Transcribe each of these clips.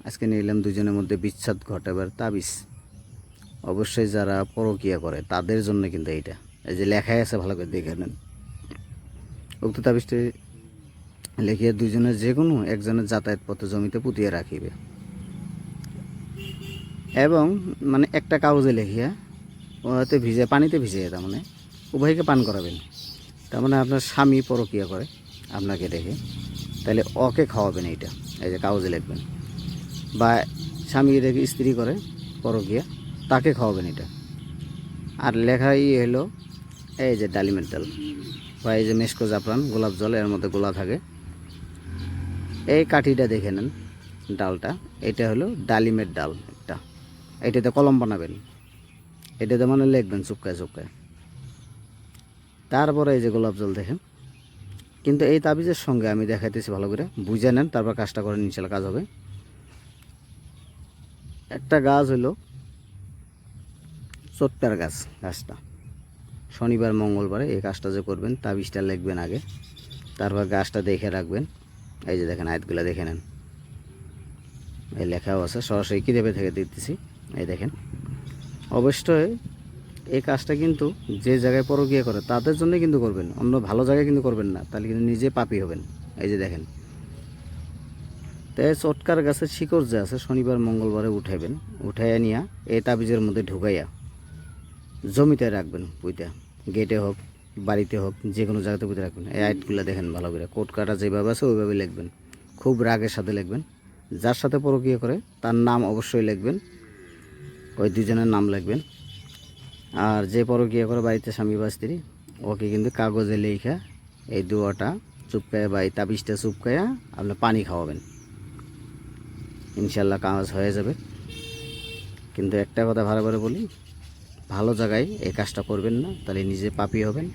আজকে নিলাম দুজনের মধ্যে বিচ্ছেদ ঘটাবার তাবিজ। অবশ্যই যারা পরকীয়া করে তাদের জন্য কিন্তু এইটা, এই যে লেখাই আছে, ভালো করে দেখে নেন। উক্ত তাবিজটি লিখিয়া দুজনের যে কোনো একজনের যাতায়াত পথে জমিতে পুঁতিয়ে রাখিবে এবং মানে একটা কাগজে লিখিয়া ওতে ভিজে পানিতে ভিজিয়ে তার মানে উভয়কে পান করাবেন। তার মানে আপনার স্বামী পরকীয়া করে আপনাকে দেখে, তাহলে ওকে খাওয়াবেন এইটা, এই যে কাগজে লিখবেন। বা স্বামী দেখে স্ত্রী করে পরকীয়া, তাকে খাওয়াবেন এটা। আর লেখাই হলো এই যে ডালিমের ডাল বা এই যে মেশকো জাফরান গোলাপ জল, এর মধ্যে গোলা থাকে। এই কাঠিটা দেখে নেন, ডালটা, এটা হলো ডালিমের ডাল একটা। এটাতে কলম বানাবেন, এটাতে মানে লিখবেন চুপকায় চুপকায়। তারপরে এই যে গোলাপ জল দেখেন। কিন্তু এই তাবিজের সঙ্গে আমি দেখাইতেছি, ভালো করে বুঝে নেন, তারপর কাজটা করেন, ইনশাল্লাহ কাজ হবে। একটা গাছ হলো চোটকার গাছ, গাছটা শনিবার মঙ্গলবারে এই কাজটা যে করবেন, তাবিজটা লিখবেন আগে, তারপর গাছটা দেখে রাখবেন। এই যে দেখেন আয়াতগুলো দেখে নেন, এই লেখাও আছে, সরাসরি কিতাবে থেকে দিতেছি। এই দেখেন, অবশ্যই এই কাজটা কিন্তু যে জায়গায় পরকীয়া করে তাদের জন্য কিন্তু করবেন, অন্য ভালো জায়গায় কিন্তু করবেন না, তাহলে কিন্তু নিজে পাপী হবেন। এই যে দেখেন, তাই চটকার গাছের শিকড় যে আছে শনিবার মঙ্গলবারে উঠাইবেন, উঠাইয়া নিয়ে এই তাবিজের মধ্যে ঢুকাইয়া জমিতে রাখবেন, পুঁতে, গেটে হোক বাড়িতে হোক যে কোনো জায়গাতে পুঁতে রাখবেন। এই আইটগুলো দেখেন ভালো করে, কোট কাটা যেভাবে আছে ওইভাবে লিখবেন, খুব রাগের সাথে লিখবেন। যার সাথে পরকীয়া করে তার নাম অবশ্যই লিখবেন, ওই দুজনের নাম লিখবেন। আর যে পরকীয়া করে বাড়িতে স্বামী বা স্ত্রী, ওকে কিন্তু কাগজে লেখা এই দোয়াটা চুপকায়া বা এই তাবিজটা চুপকায়া আপনি পানি খাওয়াবেন, ইনশাল্লাহ কাজ হয়ে যাবে। কিন্তু একটা কথা ভালো করে বলি, ভালো জায়গায় এই কাজটা করবেন না, তাহলে নিজে পাপী হবেন।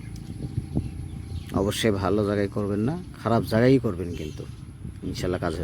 অবশ্যই ভালো জায়গায় করবেন না, খারাপ জায়গায়ই করবেন, কিন্তু ইনশাল্লাহ কাজ হয়ে যাবে।